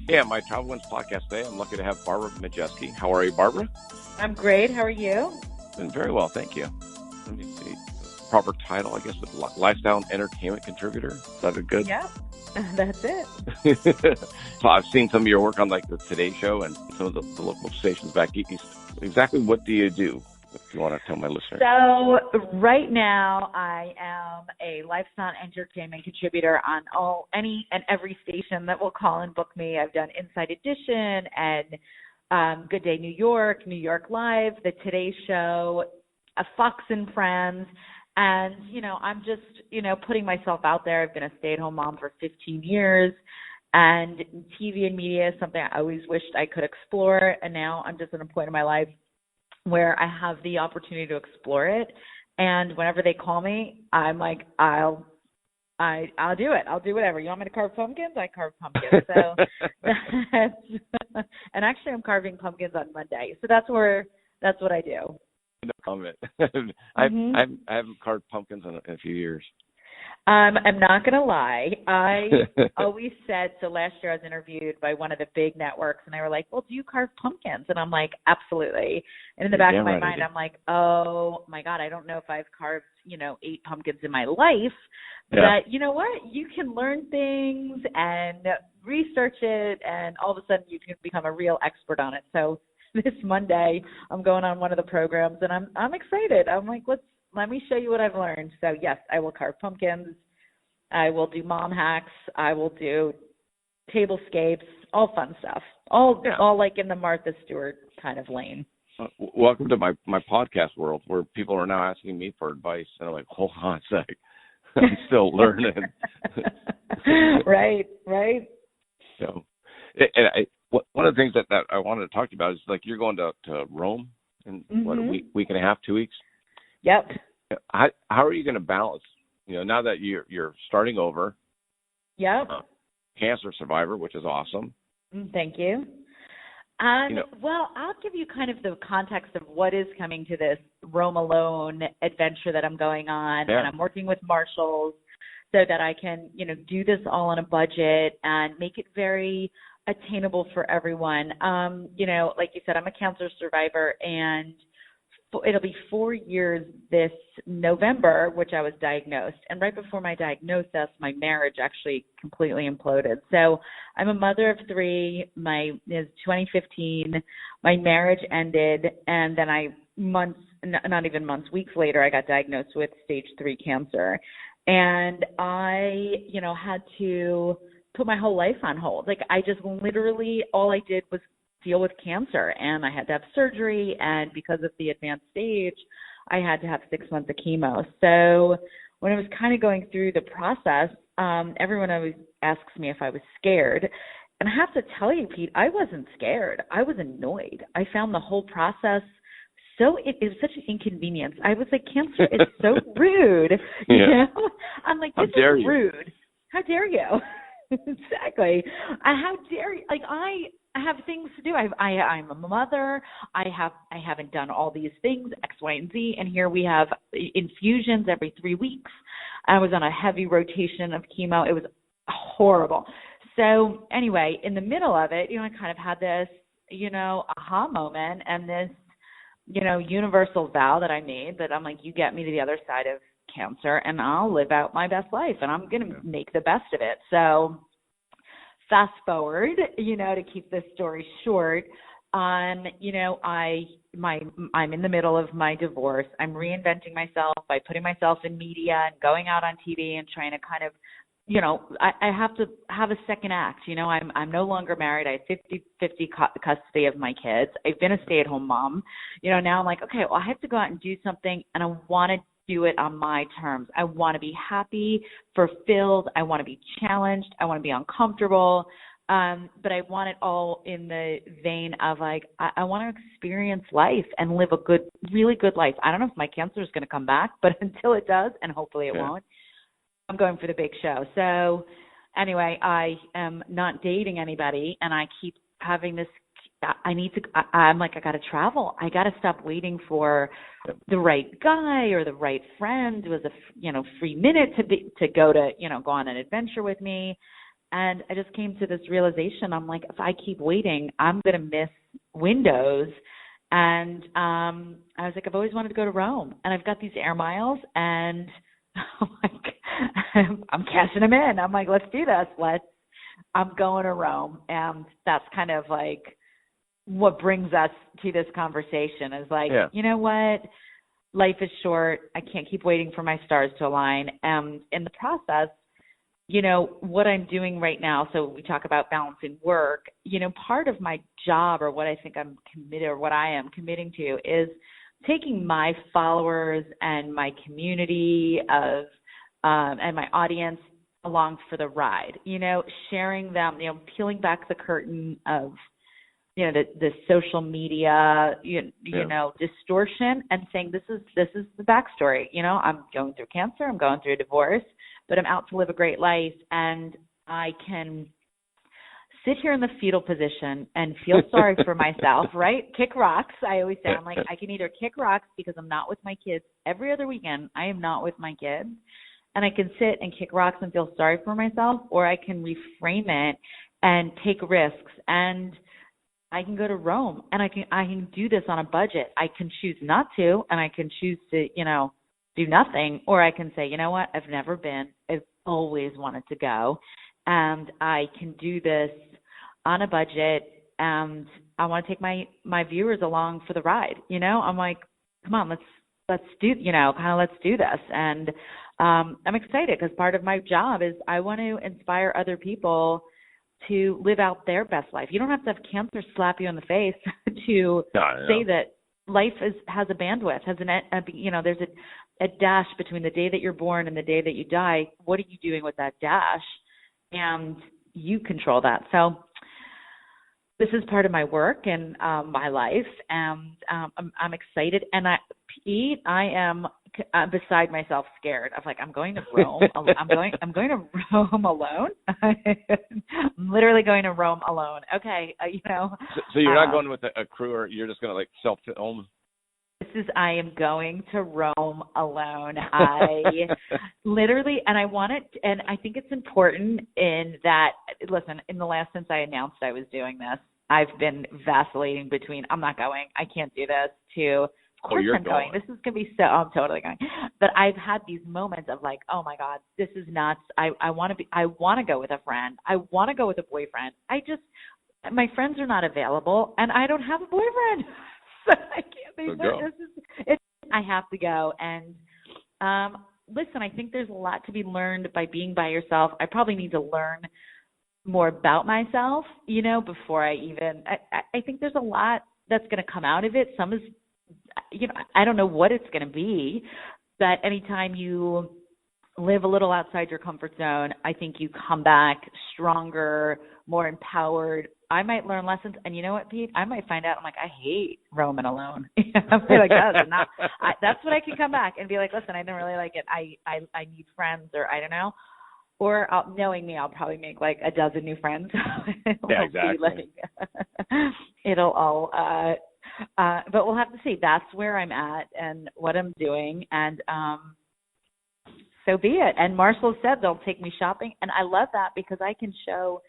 Yeah, my Travel Wins podcast today, I'm lucky to have Barbara Majeski. How are you, Barbara? I'm great. How are you? Doing very well, thank you. Let me see. Proper title, I guess, is Lifestyle and Entertainment Contributor. Is that a good? Yep, that's it. So I've seen some of your work on like the Today Show and some of the local stations back east. Exactly what do you do, if you want to tell my listeners? So right now I am a lifestyle entertainment contributor on any and every station that will call and book me. I've done Inside Edition and Good Day New York, New York Live, the Today Show, Fox and Friends. And, I'm just, putting myself out there. I've been a stay-at-home mom for 15 years, and TV and media is something I always wished I could explore. And now I'm just at a point in my life where I have the opportunity to explore it. And whenever they call me, I'm like, I'll do it. I'll do whatever. You want me to carve pumpkins? I carve pumpkins. So and actually I'm carving pumpkins on Monday. So that's what I do. No comment. I haven't carved pumpkins in a few years. I'm not going to lie. I always said, so last year I was interviewed by one of the big networks, and they were like, well, do you carve pumpkins? And I'm like, absolutely. And in the back of my mind, I'm like, oh, my God, I don't know if I've carved, 8 pumpkins in my life. But you know what? You can learn things and research it, and all of a sudden you can become a real expert on it. So this Monday, I'm going on one of the programs, and I'm excited. I'm like, let me show you what I've learned. So yes, I will carve pumpkins. I will do mom hacks. I will do tablescapes, all fun stuff. All like in the Martha Stewart kind of lane. Welcome to my podcast world, where people are now asking me for advice, and I'm like, hold on a sec, I'm still learning. Right. So, and one of the things that I wanted to talk to you about is like you're going to Rome in what, a week and a half, 2 weeks. Yep. How are you going to balance? Now that you're starting over. Yep. Cancer survivor, which is awesome. Thank you. Well, I'll give you kind of the context of what is coming to this Rome Alone adventure that I'm going on, and I'm working with marshals so that I can, do this all on a budget and make it very attainable for everyone. Like you said, I'm a cancer survivor, and it'll be 4 years this November, which I was diagnosed. And right before my diagnosis, my marriage actually completely imploded. So I'm a mother of 3. It was 2015. My marriage ended, and then weeks later, I got diagnosed with stage 3 cancer. And I, had to put my whole life on hold. Like, I just literally, all I did was deal with cancer, and I had to have surgery, and because of the advanced stage, I had to have 6 months of chemo. So when I was kind of going through the process, everyone always asks me if I was scared. And I have to tell you, Pete, I wasn't scared. I was annoyed. I found the whole process it was such an inconvenience. I was like, cancer is so rude. I'm like, this is rude. How dare you? Exactly. How dare you? Like, I have things to do. I'm a mother. I haven't done all these things, X, Y, and Z, and here we have infusions every 3 weeks. I was on a heavy rotation of chemo. It was horrible. So anyway, in the middle of it, I kind of had this, aha moment, and this, universal vow that I made that I'm like, you get me to the other side of cancer and I'll live out my best life, and I'm going to make the best of it. So fast forward, to keep this story short, I'm in the middle of my divorce. I'm reinventing myself by putting myself in media and going out on TV and trying to kind of, I have to have a second act. I'm no longer married. I have 50-50 custody of my kids. I've been a stay-at-home mom. Now I'm like, okay, well, I have to go out and do something, and I want to do it on my terms. I want to be happy, fulfilled. I want to be challenged. I want to be uncomfortable. But I want it all in the vein of like, I want to experience life and live a really good life. I don't know if my cancer is going to come back, but until it does, and hopefully it won't, I'm going for the big show. So anyway, I am not dating anybody, and I keep having this, I'm like, I got to travel. I got to stop waiting for the right guy or the right friend with a, free minute to go on an adventure with me. And I just came to this realization. I'm like, if I keep waiting, I'm going to miss windows. And I was like, I've always wanted to go to Rome, and I've got these air miles, and I'm like, I'm cashing them in. I'm like, let's do this. I'm going to Rome. And that's kind of like what brings us to this conversation is like, you know what? Life is short. I can't keep waiting for my stars to align. And in the process, you know, what I'm doing right now, so we talk about balancing work, you know, part of my job, or what I think I'm committed, or what I am committing to, is taking my followers and my community of and my audience along for the ride, you know, sharing them, you know, peeling back the curtain of, you know, the social media, you know, distortion, and saying, this is the backstory. You know, I'm going through cancer, I'm going through a divorce, but I'm out to live a great life, and I can sit here in the fetal position and feel sorry for myself, right? Kick rocks. I always say, I'm like, I can either kick rocks because I'm not with my kids every other weekend. I am not with my kids. And I can sit and kick rocks and feel sorry for myself, or I can reframe it and take risks. And I can go to Rome, and I can do this on a budget. I can choose not to, and I can choose to, you know, do nothing, or I can say, you know what, I've never been. I've always wanted to go, and I can do this on a budget, and I want to take my viewers along for the ride. You know, I'm like, come on, let's do, you know, kind of let's do this. And I'm excited because part of my job is I want to inspire other people to live out their best life. You don't have to have cancer slap you in the face to say that life has a bandwidth, you know, there's a dash between the day that you're born and the day that you die. What are you doing with that dash? And you control that. So this is part of my work and my life, and I'm excited. And Pete, I am beside myself, scared. I'm like, I'm going to Rome. I'm going to Rome alone. I'm literally going to Rome alone. Okay, you know. So you're not going with a crew, or you're just going to like self-film? I am going to Rome alone. I literally, and I want it, and I think it's important in that, listen, since I announced I was doing this, I've been vacillating between, I'm not going, I can't do this, to, of course I'm going. This is going to be I'm totally going. But I've had these moments of like, oh my God, this is nuts. I want to go with a friend. I want to go with a boyfriend. My friends are not available, and I don't have a boyfriend. So I can't. I have to go. And listen, I think there's a lot to be learned by being by yourself. I probably need to learn more about myself, you know, before I think there's a lot that's going to come out of it. Some is, you know, I don't know what it's going to be, but anytime you live a little outside your comfort zone, I think you come back stronger, more empowered. I might learn lessons, and you know what, Pete? I might find out, I'm like, I hate roaming alone. I'm like, that's what I can come back and be like, listen, I didn't really like it. I need friends, or I don't know. Or knowing me, I'll probably make like a dozen new friends. Yeah, exactly. It'll all, but we'll have to see. That's where I'm at and what I'm doing, and so be it. And Marshall said they'll take me shopping, and I love that because I can show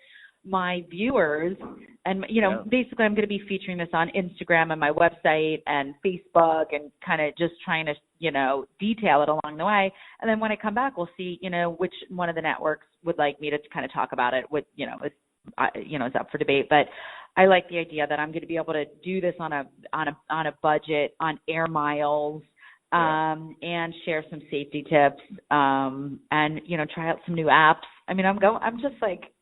my viewers, and you know, basically I'm going to be featuring this on Instagram and my website and Facebook, and kind of just trying to, you know, detail it along the way. And then when I come back, we'll see, you know, which one of the networks would like me to kind of talk about it. With, you know, it's up for debate, but I like the idea that I'm going to be able to do this on a budget, on air miles, and share some safety tips, and, you know, try out some new apps. I mean, I'm just like,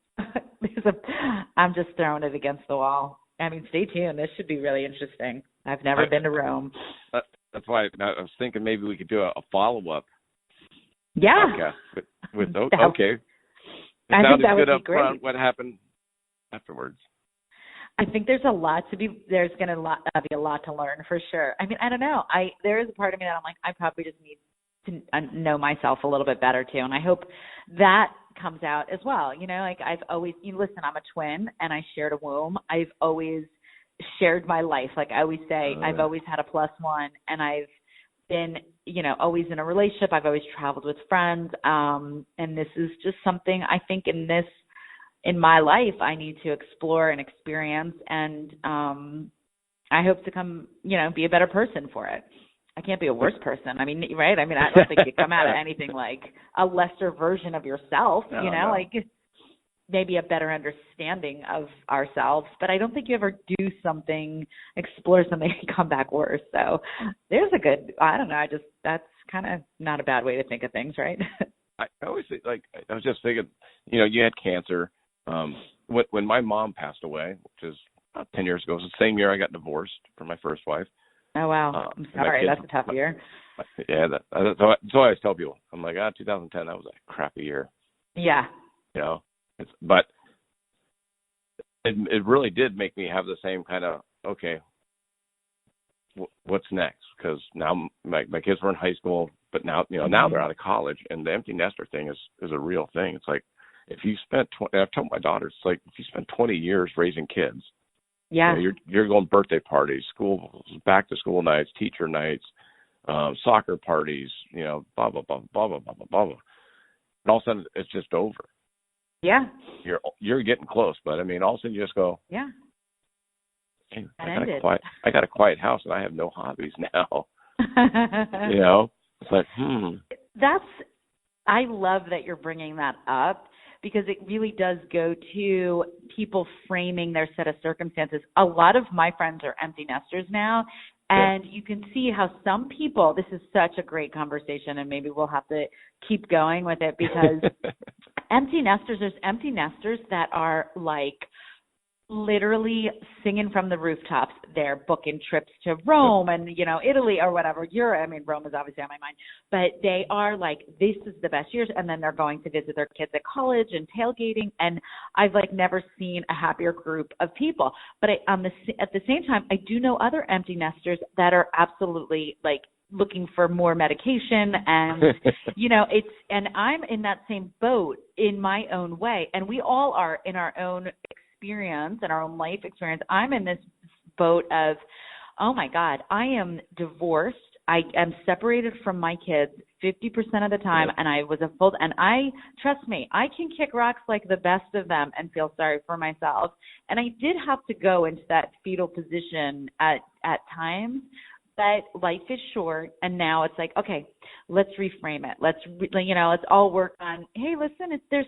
I'm just throwing it against the wall. I mean, stay tuned. This should be really interesting. I've never been to Rome. That's why I was thinking maybe we could do a follow-up. Yeah. With okay. I think that would be great. What happened afterwards? I think there's going to be a lot to learn for sure. I mean, I don't know. There is a part of me that I'm like, I probably just need to know myself a little bit better too. And I hope that comes out as well. You know, like I've always, listen, I'm a twin and I shared a womb. I've always shared my life. Like I always say, I've always had a +1, and I've been, you know, always in a relationship. I've always traveled with friends. And this is just something I think in this in my life I need to explore and experience, and I hope to come, be a better person for it. I can't be a worse person. I mean, right? I mean, I don't think you come out of anything like a lesser version of yourself, no. like maybe a better understanding of ourselves. But I don't think you ever do something, explore something, and come back worse. So there's a good, I don't know, that's kind of not a bad way to think of things, right? I always think, I was just thinking, you had cancer. When my mom passed away, which is about 10 years ago, it was the same year I got divorced from my first wife. Oh, wow. I'm sorry. That's a tough year. Yeah. That's what I always tell people. I'm like, 2010, that was a crappy year. Yeah. But it really did make me have the same kind of, okay, what's next? Because now my kids were in high school, but now, now they're out of college, and the empty nester thing is a real thing. It's like, if you spent, I've told my daughters, it's like, if you spend 20 years raising kids, yeah, you're going birthday parties, school, back to school nights, teacher nights, soccer parties, blah, blah, blah, blah, blah, blah, blah, blah. And all of a sudden, it's just over. Yeah. You're getting close, but I mean, all of a sudden you just go, yeah. Hey, I got a quiet house and I have no hobbies now. It's like, I love that you're bringing that up, because it really does go to people framing their set of circumstances. A lot of my friends are empty nesters now, and you can see how some people, this is such a great conversation, and maybe we'll have to keep going with it, because there's empty nesters that are like literally singing from the rooftops. They're booking trips to Rome and, Italy or whatever. Rome is obviously on my mind, but they are like, this is the best years. And then they're going to visit their kids at college and tailgating. And I've never seen a happier group of people. But at the same time, I do know other empty nesters that are absolutely looking for more medication, and and I'm in that same boat in my own way, and we all are in our own experience and our own life experience. I'm in this boat of, oh my God, I am divorced. I am separated from my kids 50% of the time, and I was trust me, I can kick rocks like the best of them and feel sorry for myself. And I did have to go into that fetal position at times. But life is short, and now it's like, okay, let's reframe it. Let's all work on, hey, listen, this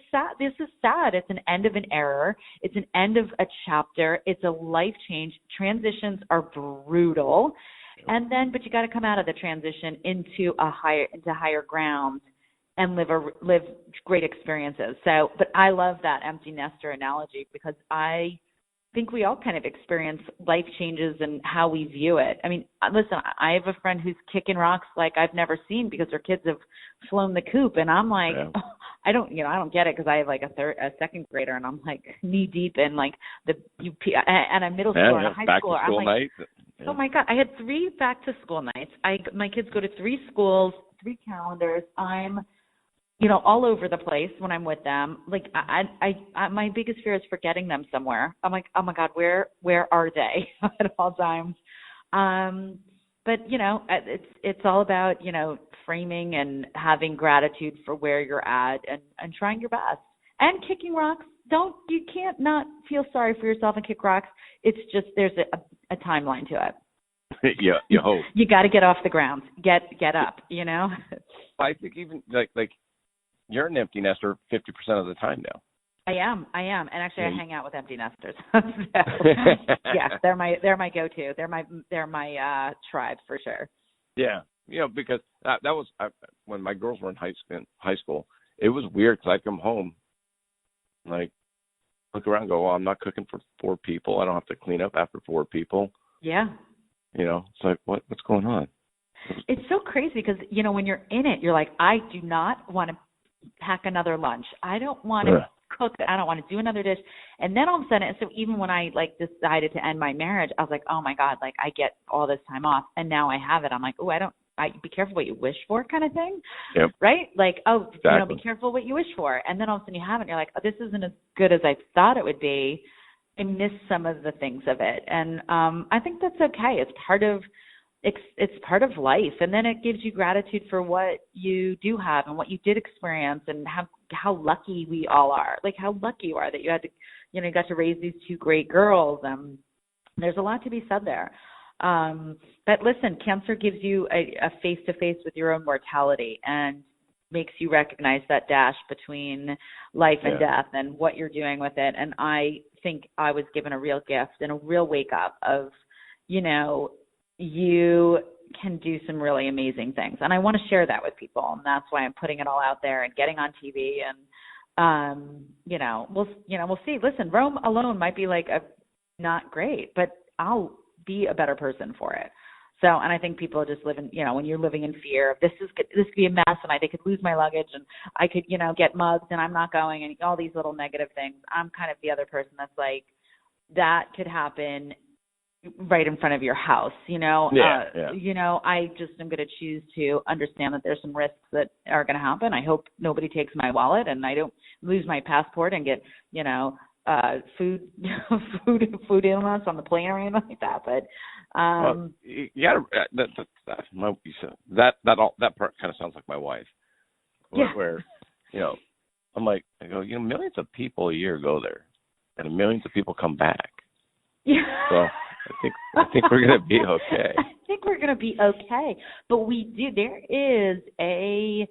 is sad. It's an end of an era. It's an end of a chapter. It's a life change. Transitions are brutal. But you got to come out of the transition into higher ground and live great experiences. So, but I love that empty nester analogy, because I think we all kind of experience life changes and how we view it. I mean, listen, I have a friend who's kicking rocks like I've never seen, because her kids have flown the coop, and I'm like, I don't get it, because I have a second grader, and I'm knee deep in and a middle schooler and a high schooler. I'm like, oh my God, I had 3 back to school nights. My kids go to 3 schools, 3 calendars. I'm all over the place when I'm with them. I my biggest fear is forgetting them somewhere. I'm like, oh my God, where are they at all times? But it's all about, framing and having gratitude for where you're at, and trying your best and kicking rocks. You can't not feel sorry for yourself and kick rocks. It's just, there's a timeline to it. Yeah, you hope. You got to get off the ground, get up, I think even you're an empty nester 50% of the time now. I am, and actually, I hang out with empty nesters. Yeah, they're my go-to. They're my tribe for sure. Yeah, because that was when my girls were in high school. It was weird, because I'd come home, look around, and go, well, I'm not cooking for 4 people. I don't have to clean up after 4 people. Yeah. It's like, what's going on? It's so crazy, because when you're in it, you're like, I do not want to pack another lunch. I don't want to cook. I don't want to do another dish. And then all of a sudden, so even when I decided to end my marriage, I was like, oh my God, I get all this time off, and now I have it. I'm like, be careful what you wish for, kind of thing. Yep. Right? Exactly. Be careful what you wish for. And then all of a sudden you have it, and you're like, oh, this isn't as good as I thought it would be. I miss some of the things of it. And I think that's okay. It's part of it's part of life. And then it gives you gratitude for what you do have and what you did experience, and how lucky we all are. Like how lucky you are that you had to, you got to raise these two great girls. There's a lot to be said there. But listen, cancer gives you a face-to-face with your own mortality and makes you recognize that dash between life and death and what you're doing with it. And I think I was given a real gift and a real wake-up of, you can do some really amazing things. And I want to share that with people. And that's why I'm putting it all out there and getting on TV. And, we'll see. Listen, Rome alone might be like not great, but I'll be a better person for it. So, and I think people are just living, when you're living in fear of this could be a mess and they could lose my luggage and I could, get mugged and I'm not going, and all these little negative things. I'm kind of the other person that's like, that could happen right in front of your house, I just am going to choose to understand that there's some risks that are going to happen. I hope nobody takes my wallet and I don't lose my passport and get, food illness on the plane or anything like that. But that part kind of sounds like my wife. Where I'm like, I go, millions of people a year go there, and millions of people come back. Yeah. So I think we're gonna be okay. I think we're gonna be okay, but there is an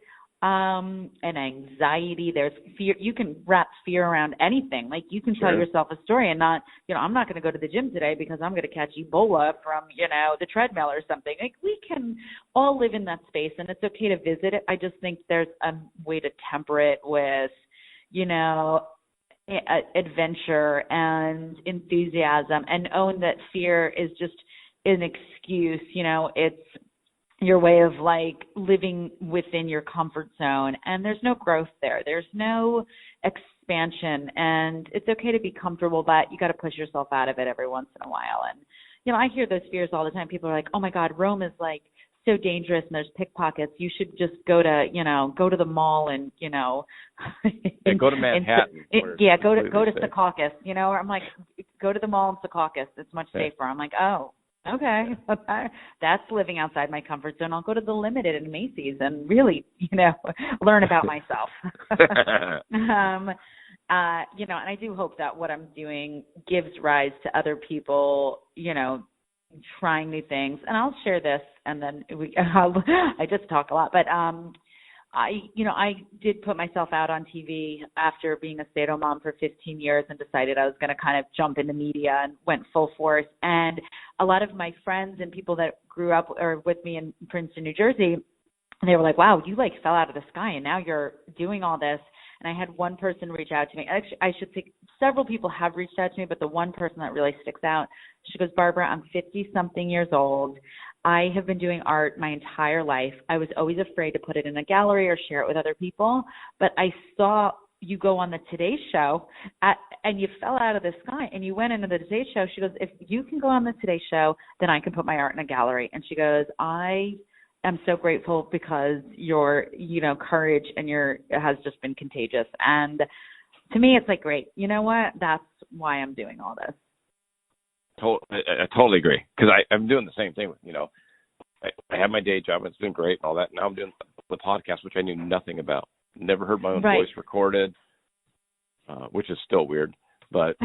anxiety, there's fear. You can wrap fear around anything. Like you can tell yourself a story and not, I'm not going to go to the gym today because I'm going to catch Ebola from, the treadmill or something. Like we can all live in that space and it's okay to visit it. I just think there's a way to temper it with, adventure and enthusiasm, and own that fear is just an excuse. It's your way of like living within your comfort zone, and there's no growth there. There's no expansion, and it's okay to be comfortable, but you got to push yourself out of it every once in a while. And, I hear those fears all the time. People are like, oh my God, Rome is like so dangerous and there's pickpockets. You should just go to the mall and, go to Manhattan. Go to Secaucus, or I'm like, go to the mall in Secaucus. It's much safer. I'm like, oh, okay, that's living outside my comfort zone. I'll go to the Limited and Macy's and really, learn about myself. And I do hope that what I'm doing gives rise to other people, trying new things. And I'll share this, and then I just talk a lot, but I did put myself out on TV after being a stay-at-home mom for 15 years and decided I was going to kind of jump into media and went full force. And a lot of my friends and people that grew up or with me in Princeton, New Jersey, they were like, wow, you like fell out of the sky and now you're doing all this. And I had one person reach out to me. Actually, I should say several people have reached out to me, but the one person that really sticks out, she goes, Barbara, I'm 50-something years old. I have been doing art my entire life. I was always afraid to put it in a gallery or share it with other people, but I saw you go on the Today Show and you fell out of the sky and you went into the Today Show. She goes, if you can go on the Today Show, then I can put my art in a gallery. And she goes, I'm so grateful because your, courage and has just been contagious. And to me, it's like, great. You know what? That's why I'm doing all this. I totally agree, because I'm doing the same thing. I have my day job. It's been great and all that. Now I'm doing the podcast, which I knew nothing about. Never heard my own voice recorded, which is still weird. But,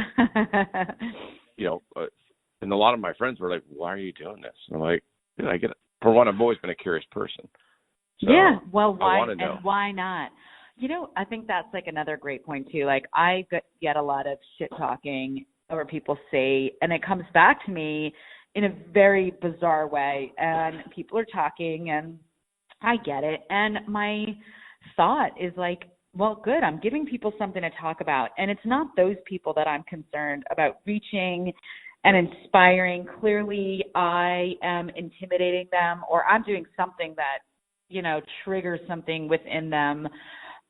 and a lot of my friends were like, why are you doing this? And I'm like, I get it. For one, I've always been a curious person. So well, why and why not? I think that's like another great point too. Like I get a lot of shit talking or people say, and it comes back to me in a very bizarre way. And people are talking and I get it. And my thought is like, well, good. I'm giving people something to talk about. And it's not those people that I'm concerned about reaching and inspiring. Clearly I am intimidating them, or I'm doing something that, triggers something within them.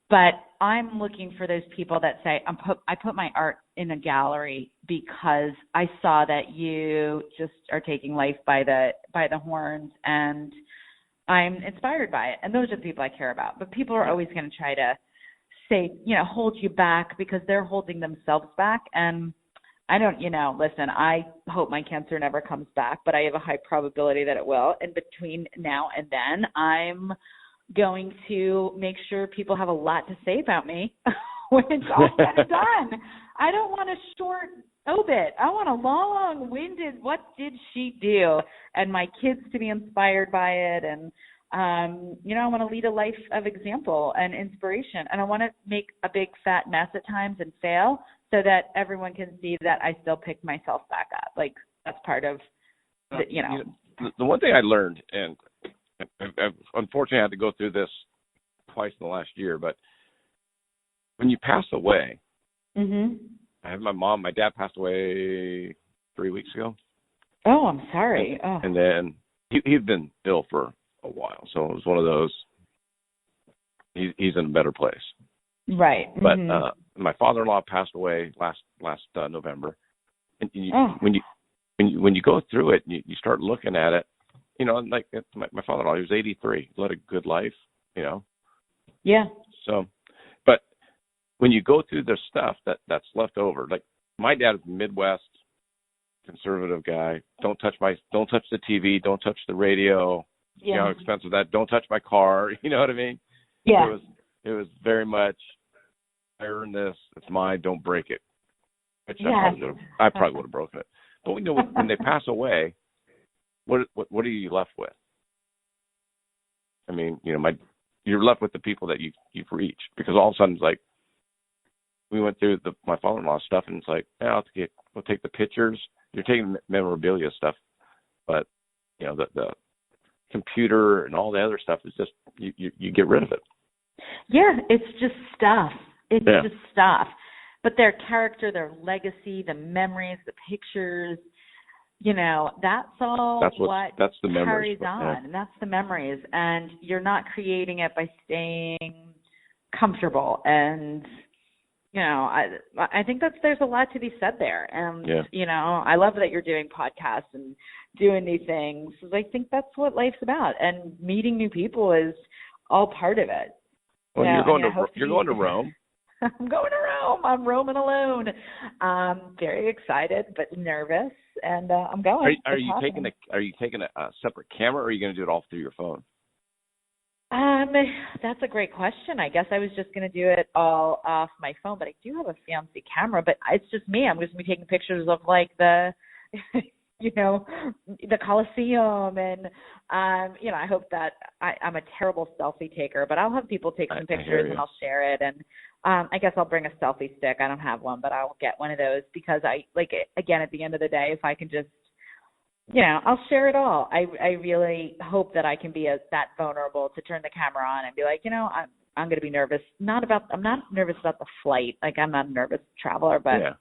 But I'm looking for those people that say, I put my art in a gallery because I saw that you just are taking life by the horns, and I'm inspired by it. And those are the people I care about. But people are always going to try to say, hold you back because they're holding themselves back. And I don't, listen, I hope my cancer never comes back, but I have a high probability that it will. And between now and then, I'm going to make sure people have a lot to say about me when it's all said and done. I don't want a short obit. I want a long-winded, what did she do? And my kids to be inspired by it. And, I want to lead a life of example and inspiration. And I want to make a big fat mess at times and fail so that everyone can see that I still pick myself back up. Like, that's part of, the one thing I learned, and I've unfortunately had to go through this twice in the last year, but when you pass away, I have my dad passed away 3 weeks ago. Oh, I'm sorry. And then he'd been ill for a while, so it was one of those, he's in a better place. Right. But my father-in-law passed away last November, and when you go through it, you start looking at it, like my father-in-law, he was 83, led a good life, Yeah. So, but when you go through the stuff that's left over, like my dad is Midwest conservative guy. Don't touch the TV, don't touch the radio. Yeah. You know how expensive that. Don't touch my car. You know what I mean? Yeah. It was very much, I earned this. It's mine. Don't break it. Which I probably would have broken it. But when they pass away, what are you left with? I mean, you're left with the people that you've reached, because all of a sudden it's like, we went through my father-in-law stuff, and it's like, we'll take the pictures. You're taking memorabilia stuff, but the computer and all the other stuff is just you get rid of it. Yeah, it's just stuff. It's just stuff. But their character, their legacy, the memories, the pictures, that's all that's the memories, carries on. And that's the memories. And you're not creating it by staying comfortable. And, I think there's a lot to be said there. And, I love that you're doing podcasts and doing these things. I think that's what life's about. And meeting new people is all part of it. Well, you're going to Rome. I'm going to Rome. I'm roaming alone. Very excited but nervous, and I'm going. Are you taking a separate camera, or are you going to do it all through your phone? That's a great question. I guess I was just going to do it all off my phone, but I do have a fancy camera. But it's just me. I'm just going to be taking pictures of like the, the Colosseum, and I hope that I'm a terrible selfie taker, but I'll have people take some pictures and I'll share it. And I guess I'll bring a selfie stick. I don't have one, but I'll get one of those, because I like it. Again, at the end of the day, if I can just, I'll share it all. I really hope that I can be that vulnerable to turn the camera on and be like, I'm going to be nervous. I'm not nervous about the flight. Like, I'm not a nervous traveler, but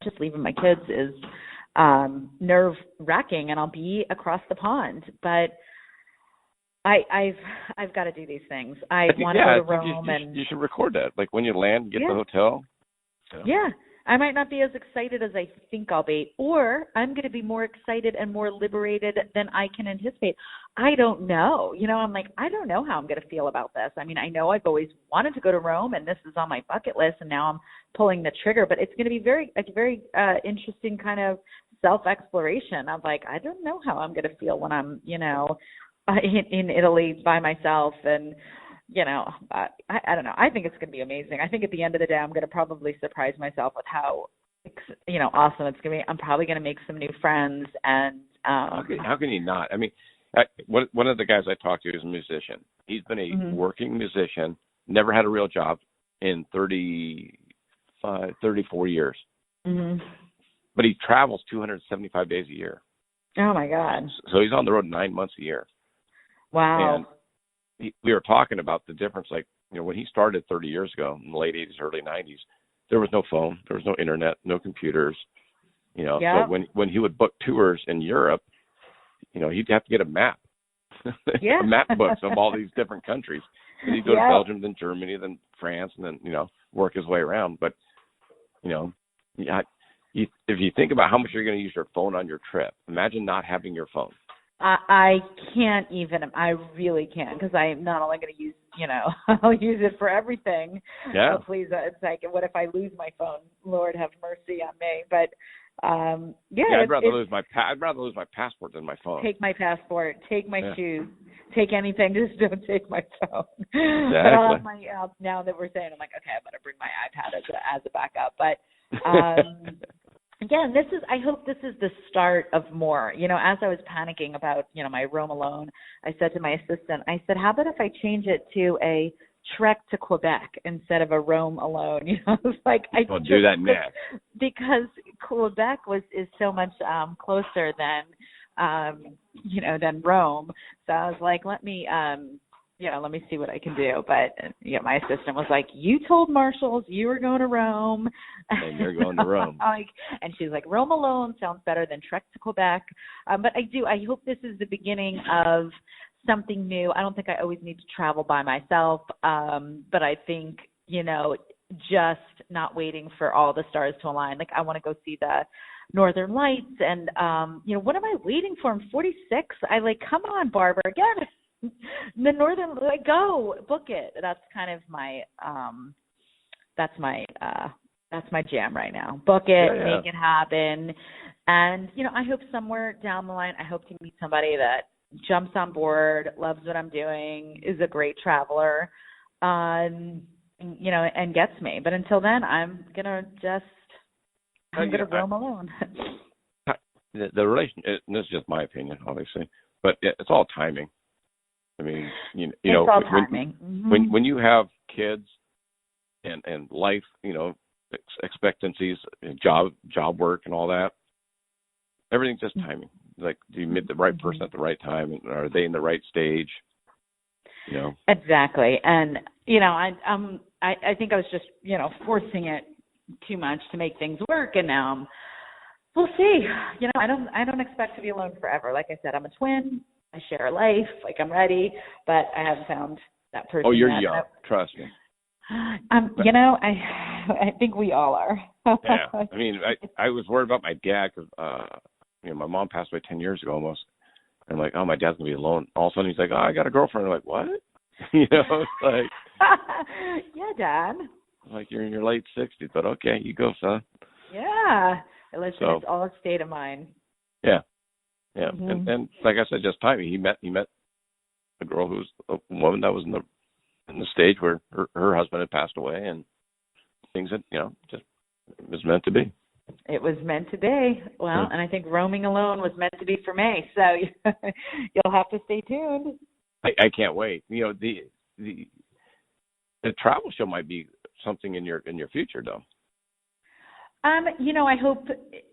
just leaving my kids is nerve-wracking, and I'll be across the pond. But I've got to do these things. I want to go to Rome, and you should record that. Like when you land, get to the hotel. Yeah. I might not be as excited as I think I'll be, or I'm going to be more excited and more liberated than I can anticipate. I don't know. I'm like, I don't know how I'm going to feel about this. I mean, I know I've always wanted to go to Rome, and this is on my bucket list, and now I'm pulling the trigger. But it's going to be very interesting kind of self-exploration. I'm like, I don't know how I'm going to feel when I'm, in Italy by myself, and I don't know. I think it's going to be amazing. I think at the end of the day, I'm going to probably surprise myself with how, awesome it's going to be. I'm probably going to make some new friends. And how can you not? I mean, one of the guys I talked to is a musician. He's been a working musician, never had a real job in 34 years. Mm-hmm. But he travels 275 days a year. Oh, my God. So he's on the road 9 months a year. Wow. And we were talking about the difference, like, when he started 30 years ago in the late 80s, early 90s, there was no phone, there was no internet, no computers, So when he would book tours in Europe, he'd have to get a map, a map books of all these different countries. And he'd go to Belgium, then Germany, then France, and then, work his way around. But, if you think about how much you're going to use your phone on your trip, imagine not having your phone. I can't even. I really can't, because I'm not only going to use, I'll use it for everything. Yeah. Oh, please, it's like, what if I lose my phone? Lord have mercy on me. But I'd rather lose my passport than my phone. Take my passport, take my shoes, take anything. Just don't take my phone. Exactly. But I'll have my now that we're saying, I'm like, okay, I'm going to bring my iPad as a backup. But again, I hope this is the start of more. As I was panicking about, my Roam Alone, I said to my assistant, I said, how about if I change it to a trek to Quebec instead of a Roam Alone? It's like, I'll do that next. Because Quebec is so much closer than Rome. So I was like, let me see what I can do. But my assistant was like, you told Marshalls you were going to Rome. And you're going to Rome. And she's like, Roam Alone sounds better than Trek to Quebec. But I hope this is the beginning of something new. I don't think I always need to travel by myself. But I think, just not waiting for all the stars to align. Like, I want to go see the Northern Lights. And, what am I waiting for? I'm 46. Come on, Barbara, again. The Northern, go book it. That's kind of my that's my jam right now. Book it, make it happen. And I hope somewhere down the line, I hope to meet somebody that jumps on board, loves what I'm doing, is a great traveler, and gets me. But until then, I'm gonna roam alone. The relation, and this is just my opinion, obviously, but it's all timing. I mean, it's all timing. When you have kids and life, expectancies, job work, and all that, everything's just timing. Like, do you meet the right person at the right time, and are they in the right stage? Exactly. And I think I was just forcing it too much to make things work, and now we'll see. I don't expect to be alone forever. Like I said, I'm a twin. I share a life, I'm ready, but I haven't found that person. Oh, you're yet. young. Trust me. I think we all are. Yeah. I mean, I was worried about my dad because, my mom passed away 10 years ago almost. I'm like, oh, my dad's going to be alone. All of a sudden he's like, oh, I got a girlfriend. I'm like, what? It's like. Yeah, Dad. Like, you're in your late 60s, but okay, you go, son. Yeah. Listen, it's all a state of mind. Yeah. Yeah, and like I said, just timing. He met a girl who's a woman that was in the stage where her husband had passed away, and things that just it was meant to be. It was meant to be. Well, and I think roaming alone was meant to be for me. So you'll have to stay tuned. I can't wait. The travel show might be something in your future, though. I hope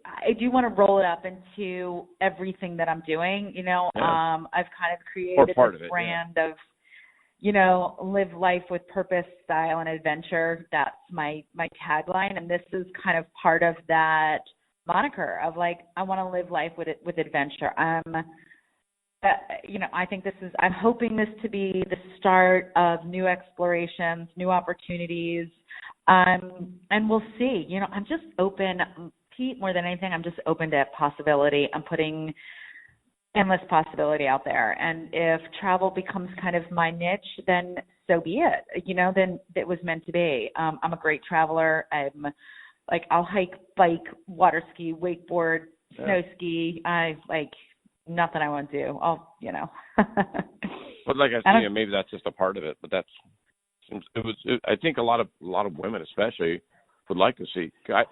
I do want to roll it up into everything that I'm doing. I've kind of created this brand of, live life with purpose, style, and adventure. That's my tagline. And this is kind of part of that moniker of I want to live life with adventure. I think I'm hoping this to be the start of new explorations, new opportunities. And we'll see. I'm just open, Pete, more than anything, I'm just open to possibility. I'm putting endless possibility out there. And if travel becomes kind of my niche, then so be it. Then it was meant to be. I'm a great traveler. I'll hike, bike, water ski, wakeboard, snow ski. Nothing I won't do. But like I said, maybe that's just a part of it, but I think a lot of women especially would like to see. I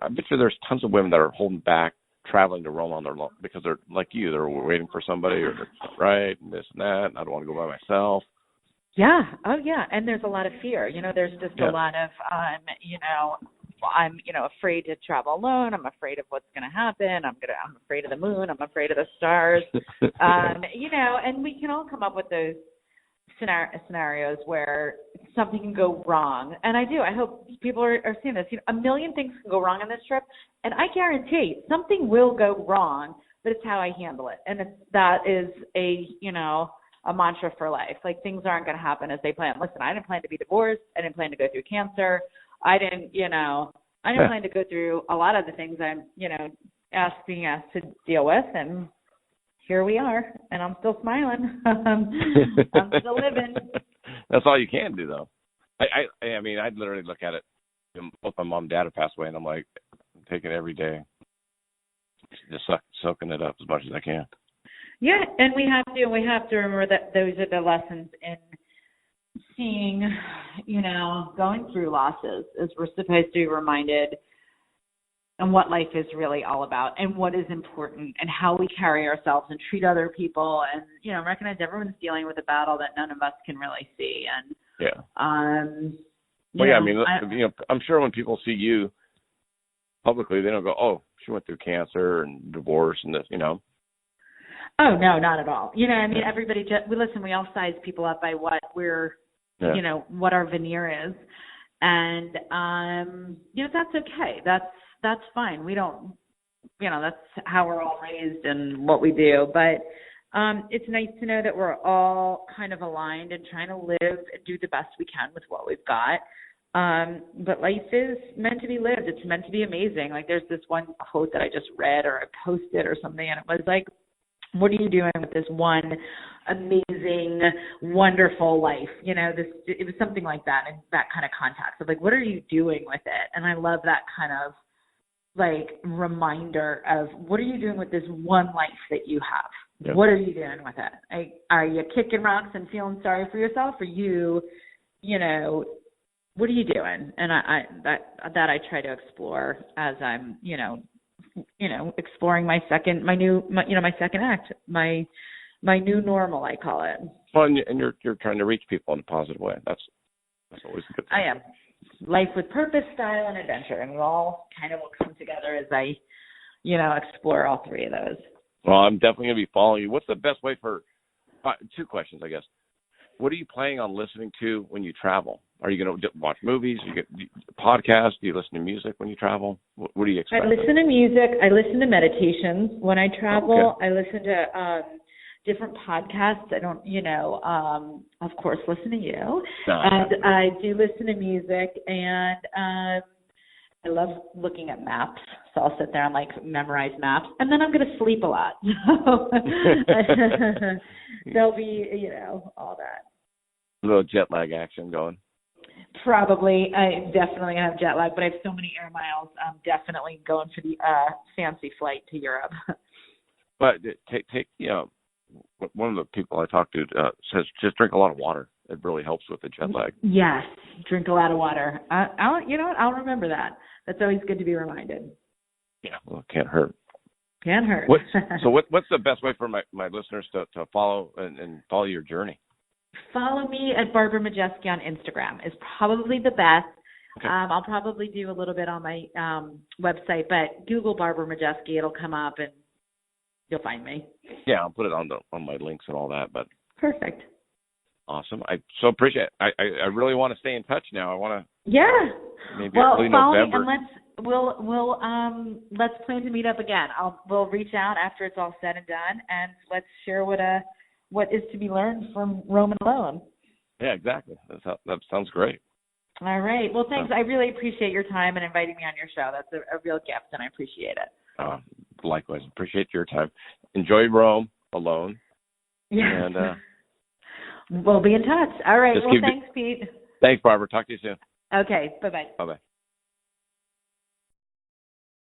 bet you there's tons of women that are holding back traveling to Rome on their own because they're like you. They're waiting for somebody or right and this and that. And I don't want to go by myself. Yeah. Oh yeah. And there's a lot of fear. There's just a lot of I'm afraid to travel alone. I'm afraid of what's going to happen. I'm afraid of the moon. I'm afraid of the stars. And we can all come up with those scenarios where something can go wrong. And I hope people are seeing this. A million things can go wrong on this trip, and I guarantee something will go wrong, but it's how I handle it. And that is a mantra for life. Things aren't going to happen as they plan. Listen, I didn't plan to be divorced. I didn't plan to go through cancer. I didn't plan to go through a lot of the things I'm, being asked to deal with. And here we are, and I'm still smiling. I'm still living. That's all you can do, though. I mean, I literally look at it. Both my mom and dad have passed away, and I'm like, taking it every day, just soaking it up as much as I can. Yeah, and we have to remember that those are the lessons in seeing, going through losses, is we're supposed to be reminded and what life is really all about and what is important and how we carry ourselves and treat other people and, recognize everyone's dealing with a battle that none of us can really see. And, well, yeah, I mean, I'm sure when people see you publicly, they don't go, oh, she went through cancer and divorce and this, Oh, no, not at all. Everybody we all size people up by what we're, what our veneer is. And, that's okay. That's fine. We don't, that's how we're all raised and what we do. But it's nice to know that we're all kind of aligned and trying to live and do the best we can with what we've got. But life is meant to be lived. It's meant to be amazing. Like there's this one quote that I just read or I posted or something, and it was like, what are you doing with this one amazing, wonderful life? It was something like that in that kind of context of like, what are you doing with it? And I love that kind of like reminder of what are you doing with this one life that you have? Yep. What are you doing with it? Are you kicking rocks and feeling sorry for yourself? Or what are you doing? And I try to explore as I'm, exploring my second act, my new normal, I call it. Well, and you're trying to reach people in a positive way. That's always a good thing. I am. Life with purpose, style, and adventure, and it all kind of will come together as I, explore all three of those. Well, I'm definitely going to be following you. What's the best way for? Two questions, I guess. What are you planning on listening to when you travel? Are you going to watch movies? Do you podcasts? Do you listen to music when you travel? What do you expect? I listen to music. I listen to meditations when I travel. Okay. I listen to different podcasts. I don't, of course, listen to you. And I do listen to music, and I love looking at maps. So I'll sit there and memorize maps, and then I'm going to sleep a lot. There'll be, all that. A little jet lag action going. Probably. I definitely have jet lag, but I have so many air miles. I'm definitely going for the fancy flight to Europe. But take one of the people I talked to says just drink a lot of water. It really helps with the jet lag. Yes, drink a lot of water. I'll remember that. That's always good to be reminded. Yeah, well, it can't hurt. Can't hurt. What's the best way for my listeners to follow and follow your journey? Follow me at Barbara Majeski on Instagram is probably the best. Okay. I'll probably do a little bit on my website, but Google Barbara Majeski, it'll come up and you'll find me. Yeah, I'll put it on my links and all that. But perfect. Awesome. I so appreciate it. I really want to stay in touch now. I want to. Yeah. Maybe early November. And let's plan to meet up again. We'll reach out after it's all said and done, and let's share what is to be learned from roaming alone. Yeah, exactly. That sounds great. All right. Well, thanks. I really appreciate your time and inviting me on your show. That's a real gift, and I appreciate it. Likewise. Appreciate your time. Enjoy Rome alone. Yeah. And we'll be in touch. All right. Well, thanks, Pete. Thanks, Barbara. Talk to you soon. Okay. Bye-bye. Bye-bye.